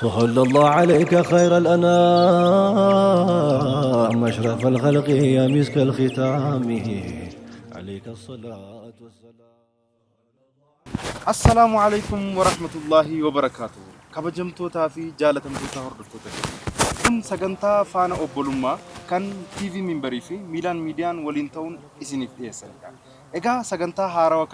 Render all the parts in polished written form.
صلى الله عليك خير الأنام أشرف الخلق يا مسك الختام عليك الصلاة والسلام. السلام عليكم ورحمة الله وبركاته. كبجمتوتا في جالتمتوتا هردفتوتا. كن سجنتا فانا أبولما كان TV منبري في ميلان ميديان ولينتون إسنيف إيسالكا. إجا سجنتا هاروا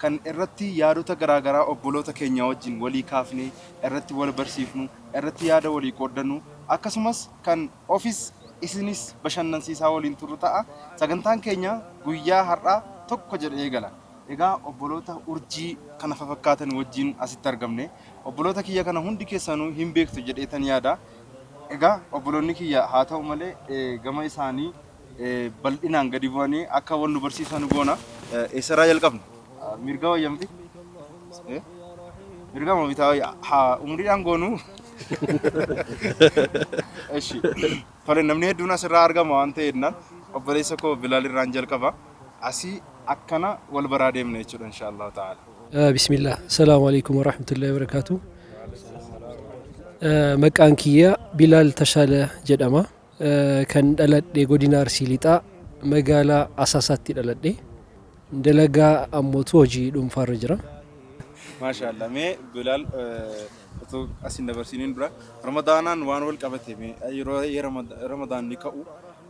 كان إرتي يادوتا غراغرا أبولوتا كينيا وجين ولي كافني إرتي ولا برسيفنو إرتي يادا ولي كودنو أكاسمس كان أوفيس إسنيس بشانن سيسا ولينتورتا سجنتان كينيا ويا هرا توكو جر إيغالا. Egaa obboloota urjii kana fakkaatan wajjin asitti argamne obboloota kiyya kana hundi keessanuu hin beektu jedheetan yaada. Egaa obboloonni kiyya haa ta'u malee gama isaanii bal'inaan gadi bu'anii akka wannu barsiisan goona. Eessarraa jalqabna? Mirga wayyamti? Mirga mabitaa haa umriidhaan goonu. Eshi. Tole namni hedduun asirraa argama waan ta'eedhaan obboleessa koo Bilaal irraan jalqaba. Asii أكنا والبرادم نيتشر إن شاء الله تعالى. بسم الله السلام عليكم ورحمة الله وبركاته. مكان كيا بلال تشالة جدما كان دلت دي غودينار سيليتا مقالة أساسات دلت دي دلقا أموتوجي دوم فارجرا. ما شاء الله مي بلال تو أسين دبرسينين برا رمضانا وانول كابتي مي أي رمضان نكاو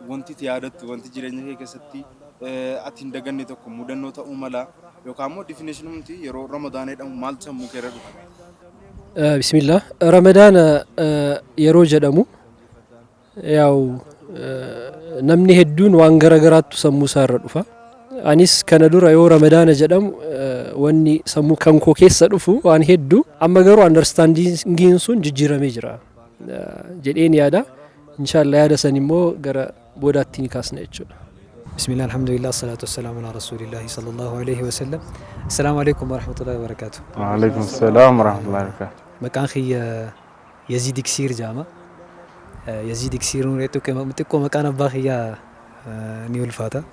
وانتي تيادت وانتي جيرانية كستي أتين دعاني تو كمودن نوتا أملا يوكامو definition منتي يرو رمضان إدام مال سمو كيرد. بسم الله رمضان يرو جدامو ياو نمني هدون وانغرغرات سمو سارد فا أنيس كندورا يو رمضان جدام واني سمو كم كوكيس سرفو وان هدو أما جرو understanding سون جيرا ميجرا جدين يادا إن شاء الله يادا سنيمو جرا بودات تيني كاسنيتشو. بسم الله الحمد لله الصلاة والسلام على رسول الله صلى الله عليه وسلم. السلام عليكم ورحمة الله وبركاته. وعليكم السلام ورحمة الله وبركاته. مكان خي يزيد كثير جامع يزيد كثير نريتو كما متكو مكان أباخي يا نيول فاتا.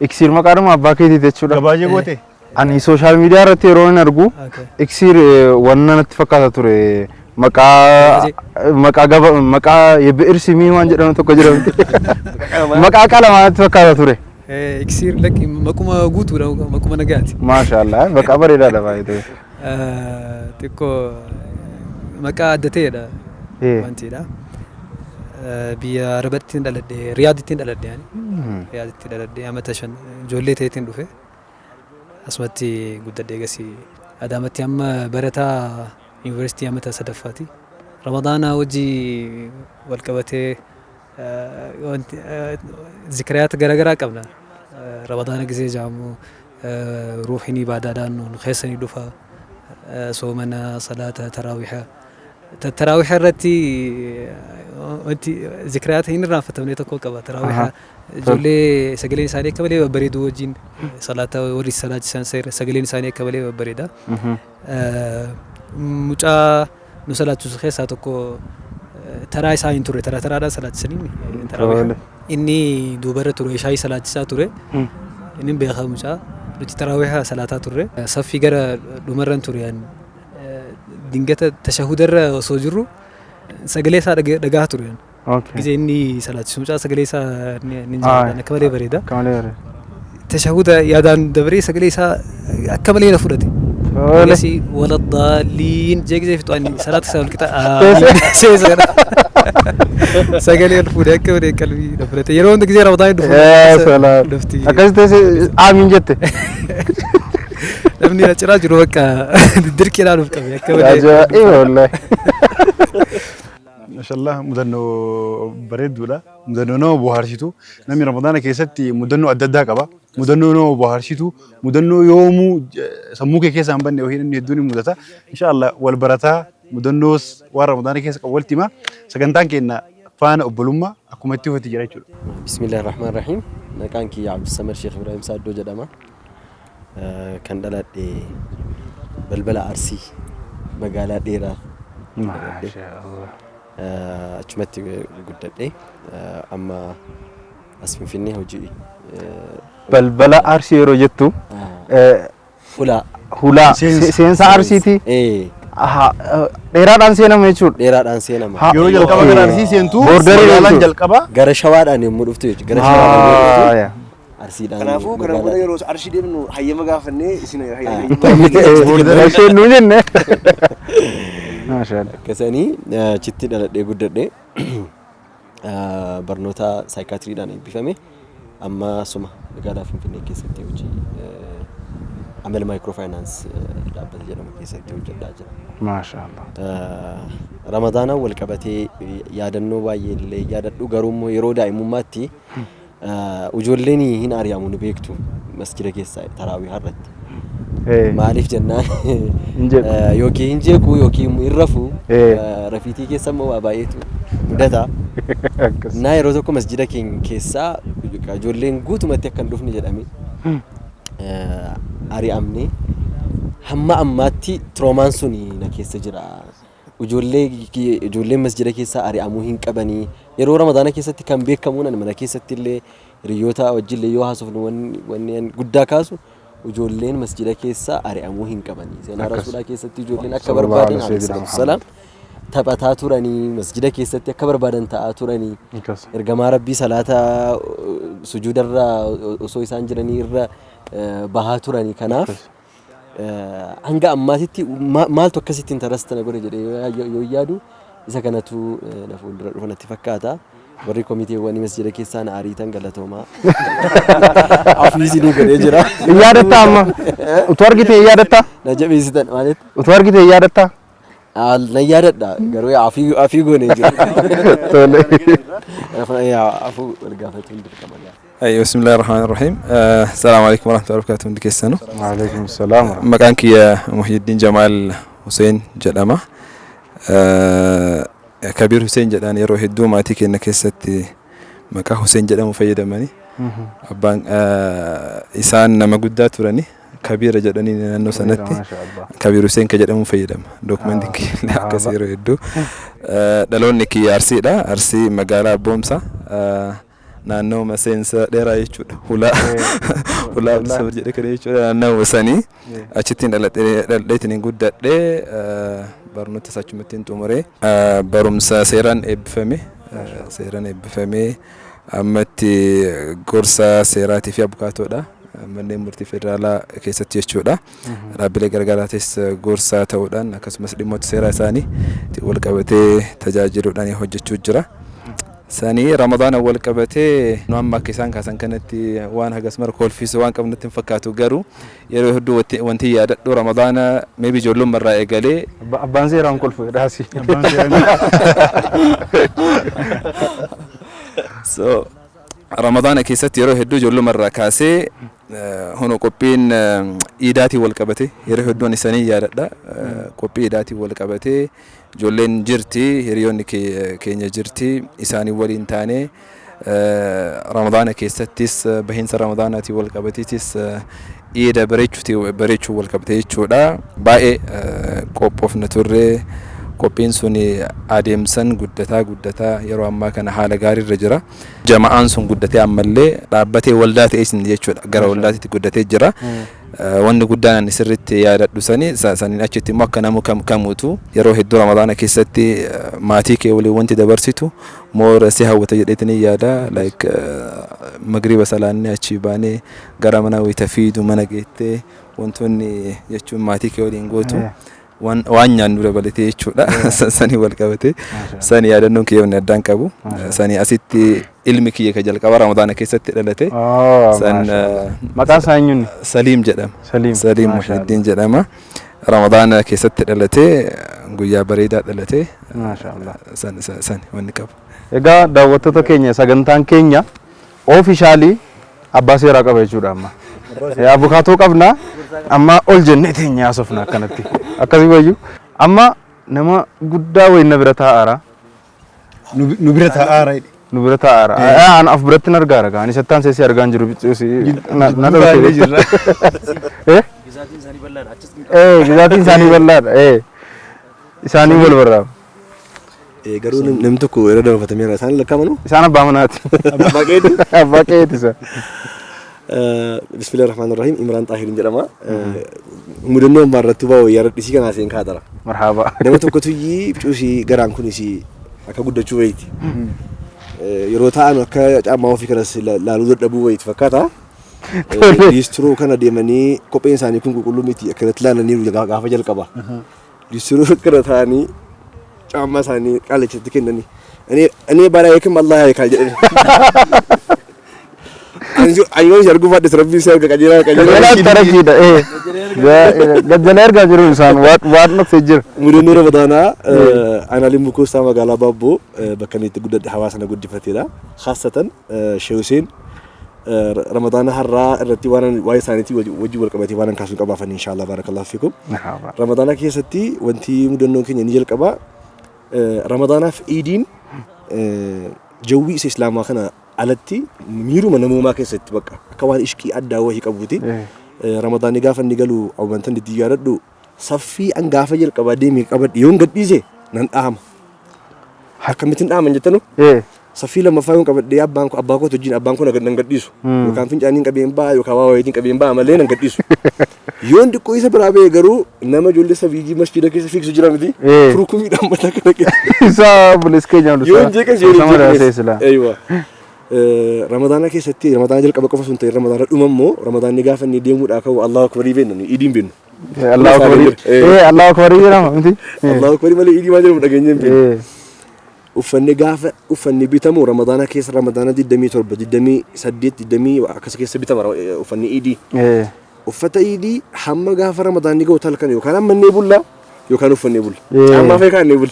إكسير مكان ما أباخي دي تشولا. كباجي بوتي. أني سوشيال ميديا رتي رون أرجو. إكسير وننا نتفقد توري. مكا يبئر سمي وانجرنا تو كجرا مكا كلا ما تفكر توري إكسير لك مكوما غوتو لا مكوما نجات ما شاء الله مكا بريدا لا باي تو تكو مكا دتي دا وانتي دا بي ربطتين دلدي رياضتين دلدي يعني رياضتين دلدي أما تشن جولي تيتين دوفه أسمتي قد ديجاسي أدامتي أما برتا يونيفرسيتي أمتى صدفاتي رمضان وجي والكبتة ذكريات غرغرة قبلنا رمضان جزء جامو روحني بعد دان خيسني دفا صومنا صلاة تراويح الرتي أنت ذكريات هنا رافت من يتكو كبا تراويح جولي سجلين ثانية كبلي وبريدو جين صلاة وري صلاة سانسير سجلين ثانية كبلي وبريدا مجا نصلات جزخة ساتوكو تراي ساين توري ترى دا صلاة سنين تراويح إني دوبارة توري شاي صلاة ساتوري إني بيخا مجا لتي تراويح صلاة توري صفي جرا دومرن توريان دينجتا تشهد الرسوجرو سجلي سا دجاه توريان جزء إني صلاة مجا سجلي سا نينجا أنا كمالي بريدا تشهد يادان دبري سجلي سا كمالي نفردي ولسي ولا الضالين جيك زي فتواني صلاة سوال كتا سجلي الفودة كوري كلبي نفرتي يرون دك زي رمضان دفو يا سلام أكيد تسي آمين جت لمني أشرا جروك دركي لا نفكر يا كوري إيه والله ما شاء الله مدنو بريد ولا مدنو نو بوهارشيتو نمي رمضان كيستي مدنو أددا كبا مدنو نو بوهارشيتو مدنو يومو سموك كيس عم بني وهنا ندوني مدتا إن شاء الله والبرتا مدنوس ورمضان كيس أول ما سكنتان كنا فانا أبلوما أكملتي في تجارة. بسم الله الرحمن الرحيم كان كي عبد السمر شيخ إبراهيم سعدو جدما كان دلت بلبلا أرسي مقالة ديرا ما شاء الله أجمعتي قدرتي أما أسمي فيني هوجي بلبلا أرسي روجتو هلا هلا سينس أرسي تي dheeraadhaan seenama jechuudha. Dheeraadhaan seenama. Yeroo jalqaba gara Arsii seentu Boordarii magaalaan jalqaba Gara shawaadhaan yommuu dhuftu jechuudha. Gara shawaadhaan Arsiidhaan. Kanaafuu kana booda yeroo Arsii deemnu hayyama gaafannee isin isheen nu jenne. Maashaallah. Akkasanii chitti dhaladhee guddadhee barnoota saayikaatiriidhaan eebbifame amma suma magaalaa Finfinnee keessatti hojii Amel Microfinance dhaabbata jedhamu keessatti hojjedhaa jira. Maashaallah. Ramadaanaan wal qabatee yaadannoo baay'ee illee yaadadhu garuu immoo yeroo daa'imummaatti ijoolleen hin ari'amu ni beektu masjida keessaa taraawii har'atti. Maaliif jennaan yookiin hin jeequ yookiin hin rafu rafiitii keessa immoo waa baay'eetu mudata. Naa yeroo tokko masjida keenya keessaa ijoolleen guutumatti akka hin dhufne jedhame ari'amne hamma ammaatti troomaan sun na keessa jira. Ijoolleen masjida keessaa ari'amuu hin qabanii yeroo ramadaana keessatti kan beekamu mana keessatti illee hiriyoota wajjin yoo haasofnu wanni guddaa kaasu ijoolleen masjida keessaa ari'amuu hin qabanii. Seenaa rasuulaa keessatti ijoolleen akka barbaadan alayhi taphataa turanii masjida keessatti akka barbaadan ta'aa turanii ergamaa rabbii salaata sujuudarra osoo isaan jiranii irra bahaa turanii. Kanaaf hanga ammaatitti maaltu akkasitti intarasta na godhe jedhee yoo yaadu isa kanatu na fuuldura dhufa natti fakkaata. Warri komiteewwanii masjida keessaa na ariitan galatoomaa. Afiisinii godhee jira. Yaadatta amma utuu argite yaadatta? Na jabeessitan maaliif? Utuu argite yaadatta? Na yaadadha garuu afii goonee jira. Tole. Afuu wal gaafachuun dirqama. أيوة بسم الله الرحمن الرحيم السلام عليكم ورحمة الله وبركاته من دكيسانو وعليكم السلام مكان كي محي الدين جمال حسين جدامة كبير حسين جدان يروح الدو ماتي كي نكستي مكان حسين جدام فيدا ماني أبان إنسان نما قدات وراني كبير جداني نانو سنتي كبير حسين كجدام فيدا دوكمنتي كي لا كسيرو يدو دلون نكي أرسي دا أرسي مقالة بومسا naannoo maseensa dheeraa jechuudha. Hulaa sabir jedhe kana jechuudha naannoo sanii achittiin dhaladheetiin guddadhee barnoota sachumattiin xumuree barumsa seeraan eebbifame ammatti gorsa seeraatii fi abukaatoodha. Manneen murtii federaalaa keessatti jechuudha. Dhaabbilee gargaaraatis gorsaa ta'uudhaan akkasumas dhimmoota seeraa isaanii wal qabatee tajaajiluudhaan hojjechuu jira. Sanii Ramadaan wal qabatee nu amma akka isaan kaasan kanatti waan hagas mara kolfiisu waan qabnutti hin fakkaatu garuu yeroo hedduu wanti yaadadhu Ramadaana maybe ijoollummaa irraa eegalee abbaan seeraan kolfu dhaasi. So Ramadaana keessatti yeroo hedduu ijoollummaa irraa kaasee hono qophiin iidaatii wal qabate yeroo hedduun isaanii yaadadha. Qophii iidaatii wal qabate ijoolleen jirti hiriyoonni keenya jirti isaanii waliin taane Ramadaana keessattis bahiinsa Ramadaanaatii wal qabateetis iida bareechuu wal qabate jechuudha. Baay'ee qophoofna turre. Qophiin sun adeemsan guddataa yeroo ammaa kana haala gaarii irra jira. Jama'aan sun guddatee ammallee dhaabbatee waldaa ta'es jechuudha. Gara waldaatiitti guddatee jira. Wanni guddaan sirriitti yaadadhu saniin achitti immoo akka namu kamuutu yeroo hedduu Ramadaana keessatti maatii kee waliin wanti dabarsitu moora si hawwata jedheetanii yaada. Like magriba salaannee achi baanee gara mana wayita fiidu mana geettee wantoonni jechuun maatii kee waliin gootu. Waan nyaannu dabalatee jechuudha. Sanii wal qabate sanii yaadannoon kiyyoonni addaan qabu. Sanii asitti ilmi kiyya ka jalqaba Ramadaana keessatti dhalate. Maqaan isaa eenyuuni? Saliim jedhama. Saliim Muhyiddin jedhama. Ramadaana keessatti dhalate guyyaa bareedaa dhalate. Maashaallah. Sani wanni qabu. Egaa daawwattoota keenya sagantaan keenya oofishaalii abbaa seeraa qaba jechuudha amma. Abukaatoo qabna amma ol jennee teenya haasofna akkanatti akkasii wayyu amma nama guddaa wayii na bira taa'aara. Nu bira taa'aara. Aan af biratti nargaara gaa ani sattaan seesii argaan jiru na dhalate jirra. Gizaatiin isaanii bal'aadha. Isaanii wal barraaba. Garuu namni tokko yeroo dabafatamee isaan lakkaa'amanu? Isaan abbaa manaati. Abbaa qeetisa. بسم الله الرحمن الرحيم إمران طاهر جلما مدنو مرة تبا ويارد ديسي كان عسين كادرا مرحبا لما تكتوي بتوشي غران كونيسي أكا قد جويتي يروتا أنا كا ما هو فكرة لا لودر دبو ويت فكاتا ليسترو كان ديماني كوبين ساني كون كلهم ميتي أكرت لا نيرو جا فجل كبا ليسترو كرت هاني أما ساني قال لك تكينني أنا برايكم الله يكال أيوة جرقوا بعد سربي سير كجيرا ترى كده إيه جدنير كجيرو إنسان وات نفسجر مدنور بدانا أنا لمبكو سما قال بابو بكني تقول حواسنا قد فتيلا خاصة شوسين رمضان هرّا الرتيوانا وايسانتي وجي والكباتي وانا كاسون كبا فن إن شاء الله بارك الله فيكم رمضان كي ستي وانتي مدنو كي نيجي الكبا رمضان في إيدين جوي إسلام خنا علتي ميرو من ما كي ست بقى كوان إشكي أدى وهي كبوتي رمضان نجافن نقولوا أو بنتن التجارة دو صفي أن جافة الكبا ديمي كبا يوم قد بيجي نان أهم حكمتين أهم جتنو صفي لما فاهم كبا دي أبانكو تجين أبانكو نقد ديسو وكان فين جانين كبين با وكوا ويدين كبين با مالين نقد ديسو يوم دي كويسة برابي يجرو إنما جولي سفيجي مسجد كيس فيكس جرام دي فروكم يدام بتاعك سا بوليسكي جامد يوم جيك جيري أيوة رمضان كي ستي رمضان جل كبا كفا سنتي رمضان الأمم رمضان نجاف إني ديمو أكو الله أكبر يبين يدين بين الله أكبر الله أكبر يرام أنتي الله أكبر مالي يدي ما جرو متأجنين بين وفن نجاف وفن بيتمو رمضان كيس رمضان دي دمي تربة دي دمي سديت دي دمي وعكس كيس بيتمو وفن إيدي وفتا إيدي حما جاف رمضان نيجو تلكن يو كان من نيبولا يو كانوا فن نيبول أما في كان نيبول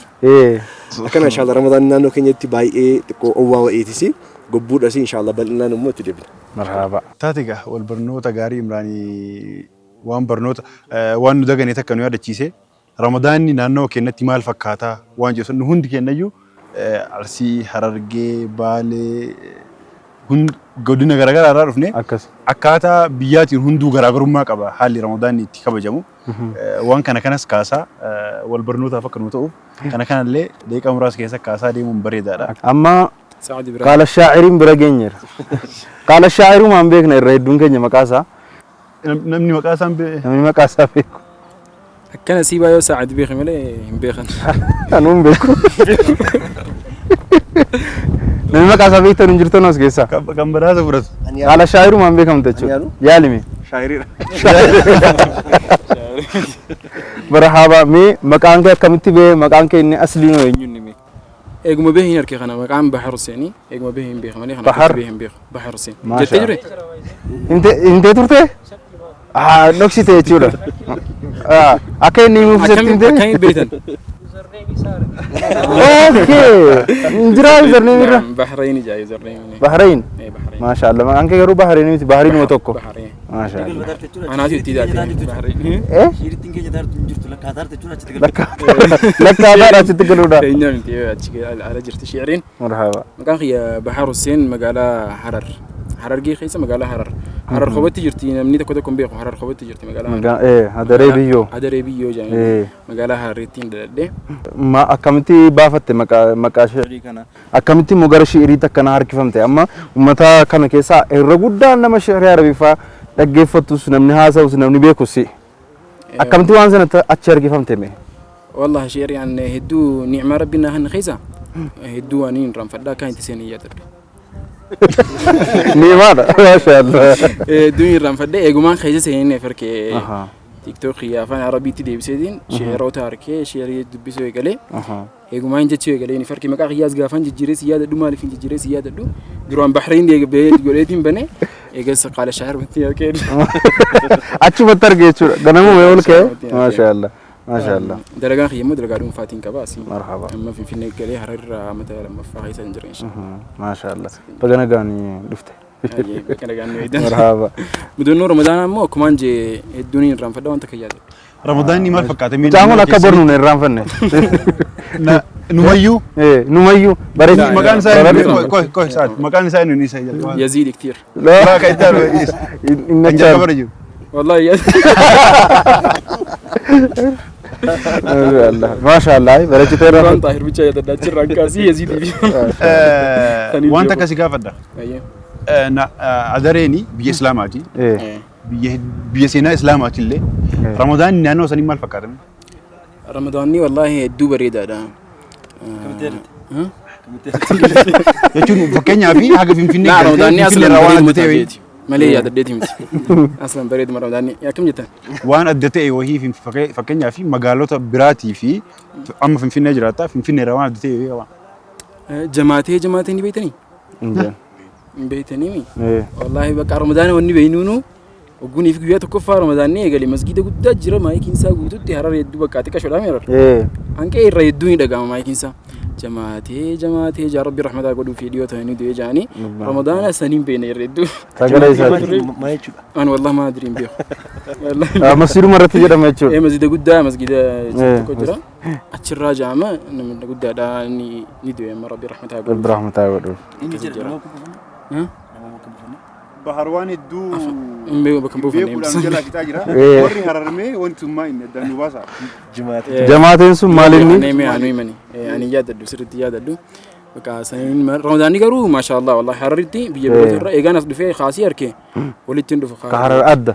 لكن إن شاء الله رمضان نانو كنيت تباي تكو أووا إيتيسي قبود أسي إن شاء الله بل نانو مو تجيبنا مرحبا تاتيكا والبرنوتا غاري إمراني وان برنوتا وان ندغني تكنو يادا تشيسي رمضان نانو كنتي مال فكاتا وان جوسن هند كنيو أرسي حررجي بالي هن قدنا غرقة عارفني أكاتا بياتي هندو غرقة ما كبا حالي رمضان يتكبر جمو وان كان سكاسا والبرنوتا فكر نوتو كان اللي ديك أمراس كيسا كاسا دي منبرد هذا أما قال الشاعرين برجينير قال الشاعر ما بيكنا الرهدون كني مكاسا نمني مكاسا نمني مكاسا فيك كان سيبا يو سعد بيخ ملي بيخن أنا بيكو نمني مكاسا فيك تنجرتو ناس كيسا كم براسة برس قال الشاعر ما بيكم تجو يالمي شاعري مرحبا مي مكان كه كمتي به مكان كه إني أصلي نو ينوني مي إجمع به هنا كخنا مكان بحر سيني إجمع به بيخ ملي خنا بحر سين جتجري انت تورته نقشي تيجورا أكيد نيمو فسرتين ده أكيد بيتن اوكي انجراي زرني ميرا بحرين جاي زرني بحرين ما شاء الله ما انك غيرو بحرين ميت بحرين وتوكو بحرين ما شاء الله انا جيت دار بحرين ايه شيرتين كي جدار تنجرت لك هذار تجور لك هذا تتقلودا كينيا انت على جرت شعرين مرحبا مكان خي بحر حسين مقاله حرر جي خيسه مقاله حرر خوتي جرتي مني تكون بيخو حرر خوتي جرتي مقاله ايه هذا ريبيو جاي مقاله حريتين ده ما أكملتي بافت مكاشري كنا أكملتي مغرشي إريتا كنا هركفمتي أما ومتى كنا كيسا الرجودة أنما شهر عربي فا لقيفتوس نمني هذا وسنمني بيكوسي أكملتي وانزنا أتشار كيفمتي مي والله شير يعني هدو نعمة ربنا هن خيزة هدو أنين رام فدا كاين تسينية تبي نيمانا ما شاء الله هدو رام فدا إجماع خيزة سينية فرق تيك توك يا فان عربي تدي بسيدين شعر تاركه شعر يدبسوا يقلي إجماع إنجت شو يقلي فرق ما كخياز قافن جيرس يا دو مالي فين جيرس يا دو دروان بحرين دي بيت قولتين بني إجلس قال شعر بنتي أكيد أشوف بتر جيتشو غنمو بيقول كه ما شاء الله ما شاء الله درجان خيمة درجان فاتين كباسي مرحبا أما في نقلي حرر مثلا لما فاهي سنجريش ما شاء الله بقنا غاني دفته مرحبا بدون رمضان مو كمان جي الدنيا رام فدا وانت كياد رمضان ني ما فكات مين جامو كبرنو نرام فنه نميو ايه نميو بريد مكان ساي كوي ساعات مكان ساي ني ساي يزيد كثير لا كيدار انك كبرجو والله الله ما شاء الله برجت ترى طاهر بيتشا يدداتشر رانكاسي يزيد وانت كسي كافدا adareenii biyya islaamaati. Biyya seenaa islaamaati illee Ramadaan naannoo sanii maal fakkaatan? Ramadaanni wallaahi hedduu bareedaadha. Jechuun fakkeenyaaf haga Finfinnee Ramadaanni aslan bareeduma ta'eeti malee yaadadheeti miti. Aslan bareeduma Ramadaanni akkam jettan? Waan adda ta'e wahii fakkeenyaaf magaalota biraatii fi amma Finfinnee jiraata Finfinnee waan adda ta'e qaba. Jamaatee ni beektanii? Hin beektanii mi? Wallaahi bakka Ramadaana wanni beeynuunu ogguunii fi guyyaa tokkoffaa Ramadaanni eegalee masgiida guddaa jira maayikiin isaa guututti harar hedduu bakka xiqqashoodhaan harar. Hanqee irra hedduu ni dhagama maayikiin isaa. Jamaatee yaa Rabbi rahmataa godhuu fi dhiyoo ta'anii du'ee jaanii Ramadaana saniin beekna irra hedduu. Sagalee isaati. Ani wallaahi maa adiriin beeku. Masjiiduma irratti jedhama jechuudha. Masjiida guddaa masgiida tokko jira. Achirraa jaama namni guddaadha ni du'e amma Rabbi rahmataa godhuu. Rabbi rahmataa godhuu. Baharwaan hedduu bakka buufanne jala kitaa jira. Warri hararmee wantummaa inni addaan nu baasa. Jamaateen sun maal inni? Ani yaadadhu sirriitti yaadadhu. Bakka saniin Ramadaanni garuu maashaallah wallaahi hararitti biyya biroota irraa eegaan as dhufee kaasii harkee walitti hin dhufu. Ka harar adda.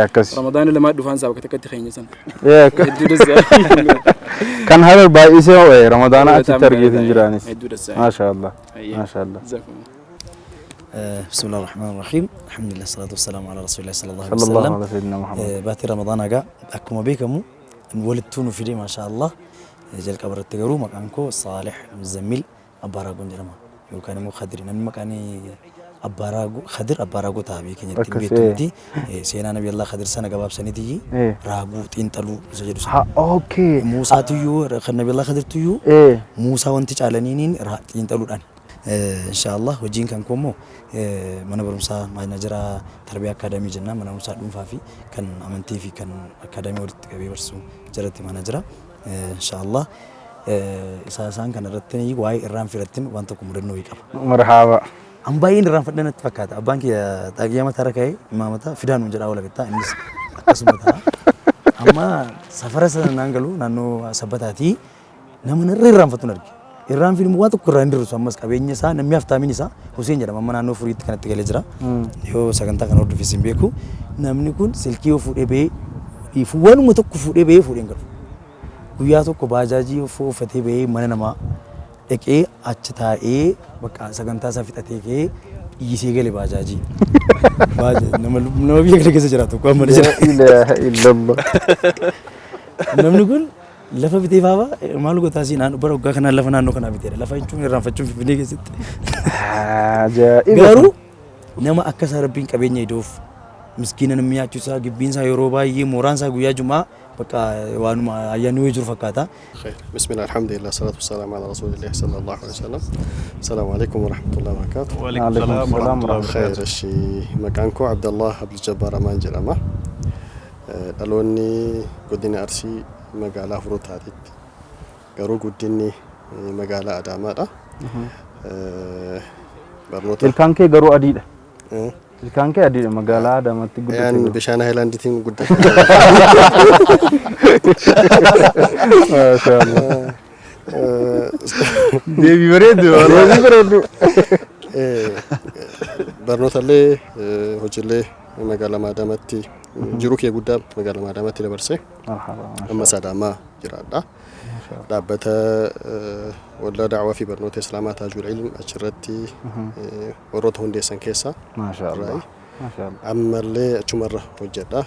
Akkas. Ramadaanni lamaa dhufaan isaa bakka takkatti keenya san. Kan harar baay'isee Ramadaana achitti argeetiin jiraanis. Maashaallah. Maashaallah. بسم الله الرحمن الرحيم الحمد لله والصلاة والسلام على رسول الله صلى الله عليه صلى الله وسلم على سيدنا محمد باتي رمضان أجا أكما بيكمو ولدتونو في دي ما شاء الله جل كبر التجارو مكانكو صالح مزمل أباراغون جرما يو كان مو خدرين أنا مكاني أباراغو تابي كني تبيتي سينا نبي الله خدر سنة جواب سنة دي راغو تينتلو سجدو سنة أوكي موسى تيو خد نبي الله خدر تيو موسى وانتي علنينين راح تينتلو الآن إن شاء الله وجين كان كومو mana barumsaa mana jira tarbiyaa akaadaamii jenna mana barumsaa dhuunfaa fi kan amantii fi kan akaadaamii walitti qabee barsiisu jalatti mana jira inshallah isaan kana irratti waa'ee irraan firattin waan tokko mudannoo qaba. Marhaba. An baay'een irraan fadhanatti fakkaata. Abbaan kiyya xaagiyaa mataa raka'ee imaamata fidaan nu jedhaa wala bittaa innis akkasuma ta'a. Amma safara sana naangalu naannoo sabbataati nama irraan fattuun arge. Irraan film waan tokko irraan dirru ammas qabeenya isaa namni haftaamiin isaa Hussein jedhama amma naannoo furiitti kanatti galee jira. Yoo sagantaa kana hordofis hin beeku namni kun silkii yoo fuudhee ba'ee waanuma tokko fuudhee ba'ee fuudheen galu. Guyyaa tokko baajaajii uffatee ba'ee mana namaa dhaqee achi taa'ee bakka sagantaa isaa fixatee ka'ee dhiisee gale baajaajii. Nama biyya kana keessa jiraatu tokko amma jira. Namni kun lafa bitee faaba maal gotaa si naannoo bara waggaa kanaan lafa naannoo kanaa biteedha lafa jechuun irraanfachuun Finfinnee keessatti. Garuu nama akka isaa rabbiin qabeenya idoof miskiina namni nyaachisaa gibbiin isaa yeroo baay'ee mooraan isaa guyyaa jumaa bakka waanuma ayyaanni wayii jiru fakkaata. Bismillah alhamdulillah salatu wassalamu ala rasulillah sallallahu alaihi wasallam. Assalamu alaikum wa rahmatullahi wa barakatuh. Wa alaikum assalam wa rahmatullahi. Khair shi maqaan koo Abdullah Abdul Jabbar Amaan jedhama. Dhaloonni godina Arsii magaalaa Furutaatitti garuu guddinni magaalaa Adaamaadha. Barnoota ilkaan kee garuu adiidha. Ilkaan kee adiidha magaalaa Adaamaatti guddate. Bishaan Haayilaandiitiin guddate. Maashaallah. Deebii bareedu. Barnootaallee hojiilee magaalaa Adaamaatti jiru kee guddaa magaalaa Adaamaatti dabarsee amma Sadaamaa jiraadha. Dhaabbata waldaa da'waa fi barnoota Islaamaa Taajul Ilm achirratti warroota hundeessan keessaa ammallee achumarra hojjedha.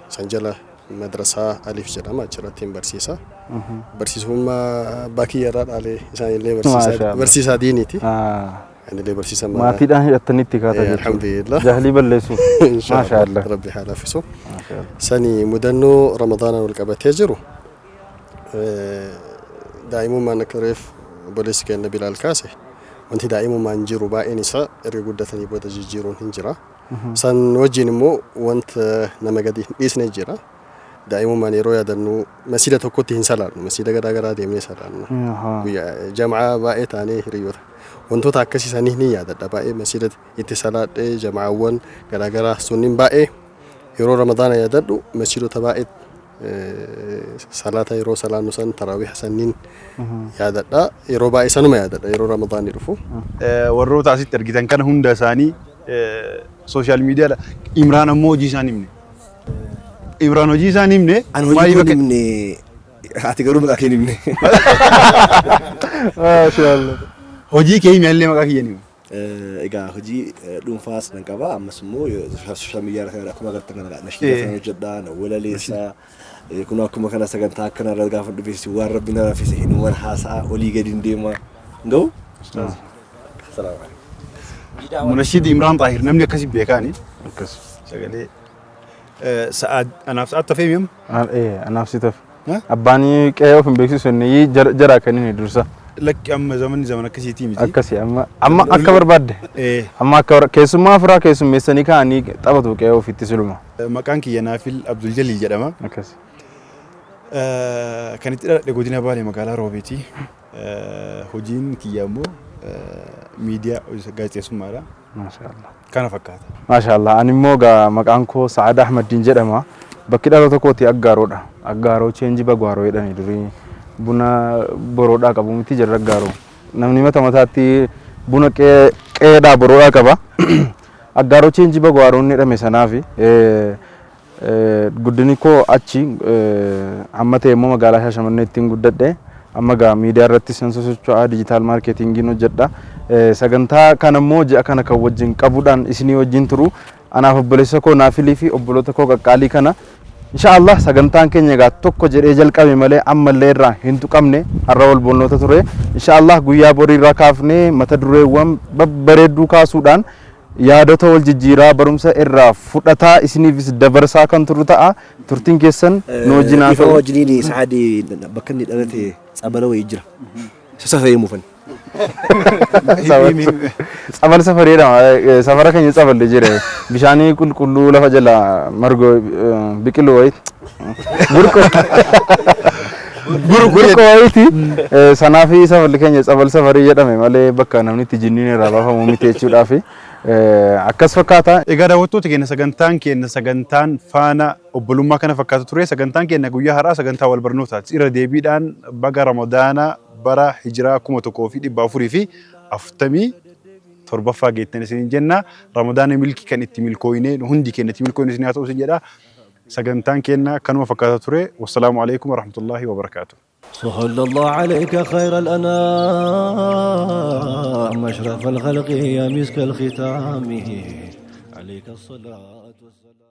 San jala madrasaa Alif jedhama achirratti barsiisa. Barsiisummaa baakii irraa dhaalee isaanillee barsiisaa diiniiti. Ani barsiisa maatiidhaan hidhattanitti kaataa jechuudha. Alhamdulillah. Jahlii balleessuuf. Maashaallah. Rabbi haa laaffisu. Sani mudannoo Ramadaana wal qabatee jiru daa'imummaan akka reef obboleessi keenya Bilaal kaase wanti daa'imummaan jiru baay'een isaa erga guddatanii booda jijjiiruun hin jira. San wajjin immoo wanta nama gadi hin dhiisne jira. Daa'imummaan yeroo yaadannu masiida tokkotti hin salaannu masiida garaa garaa deemnee salaannu. Jamaa baay'ee taanee hiriyoota. Wantoota akkasii sanii ni yaadadha baay'ee masiida itti salaadhee jamaawwan garaa garaa sunniin baay'ee yeroo Ramadaana yaadadhu masiidota baay'ee salaata yeroo salaannu san taraawih sanniin yaadadha yeroo baay'ee sanuma yaadadha yeroo Ramadaanni dhufu. Warroota asitti argitan kana hunda isaanii sooshaal miidiyaadha. Imraan ammoo hojii isaan himne. Imraan hojii isaan himne. Ani hojii kun himne ati garuu maqaa kee himne. Maashaallah. Hojii kee himi illee maqaa kiyya himi. Egaa hojii dhuunfaas nan qaba ammas immoo sooshaal miidiyaa irratti akkuma agartan kana nashiida sana hojjedhaa na walaleessaa kun akkuma kana sagantaa akkana irra gaafa dhufeessi waan rabbi na raafise hinuman haasa'a olii gadi hin deema ga'u. Munashiid Imraan Xaahir namni akkasii beekaani. Akkas sagalee sa'aat anaaf sa'aat tafee mi'am? Anaaf si tafe. Abbaanii qe'ee of hin beeksisu inni jara kan inni dursa. Lakki amma zaman akkasiitii miti. Akkasii amma akka barbaadde. Amma akka keessummaa firaa keessummeessanii kaa'anii taphatu qe'ee ofiitti siluma. Maqaan kiyya Naafil Abdul Jalil jedhama. Akkasii. Kan itti dhaladhe godina Baalee magaalaa Roobeeti. Hojiin kiyya immoo miidiyaa gaazexeessummaadha. Maashaallah. Kana fakkaata. Maashaallah. Ani immoo maqaan koo Sa'aad Ahmadiin jedhama. Bakki dhaloota kooti Aggaaroodha. Aggaaroo cheenji bagwaaroo jedhanii durii buna boroodhaa qabu miti jirra Aggaaroo. Namni mataatti buna qe'eedhaa boroodhaa qaba. Aggaaroo cheenji bagwaaroo inni jedhame sanaafi guddinni koo achi amma ta'e immoo magaalaa Shaashamannee ittiin guddadhe. Amma miidiyaa irratti socho'aa dijitaal maarkeetingiin hojjedha. Sagantaa kana immoo ji'a kana kan wajjin qabuudhaan isinii wajjin turu anaaf obboleessa koo Naafilii fi obboloota koo qaqqaalii kana inshaallah sagantaan keenya egaa tokko jedhee jalqabe malee ammallee irraa hin tuqamne har'a wal boonnoota ture inshaallah guyyaa borii irraa kaafnee mata dureewwan babbareedduu kaasuudhaan yaadota wal jijjiiraa barumsa irraa fudhataa isiniifis dabarsaa kan turu ta'a turtiin keessan nu wajjin haa ta'u. Ifa wajjiniin Sa'aadii bakka inni dhalate Tsabala wayii jira. Sasa yemmuu fanni. Tsabal safareedha. Safara keenya tsaballee jira. Bishaanii qulqulluu lafa jala margo biqiluu wayiiti. Burqoo wayiiti. Sanaa fi safarri keenya tsabal safarii jedhame malee bakka namni itti jinniin irraa baafamu miti jechuudhaaf. Akkas fakkaata. Egaa daawwattoota keenya sagantaan faana obbolummaa kana fakkaatu ture. Sagantaan keenya guyyaa har'aa sagantaa wal barnootaati. Irra deebiidhaan baga Ramadaana bara hijiraa 1447 geettan isin jenna. Ramadaana milkii kan itti milkooyne hundi keenya itti milkooyne isin haa ta'u isin jedha. Sagantaan keenya kanuma fakkaata ture. Wassalaamu alaikum warahmatullahi wabarakatuh. صلى الله عليك خير الأنام أشرف الخلق يا مسك الختام عليك الصلاة والسلام.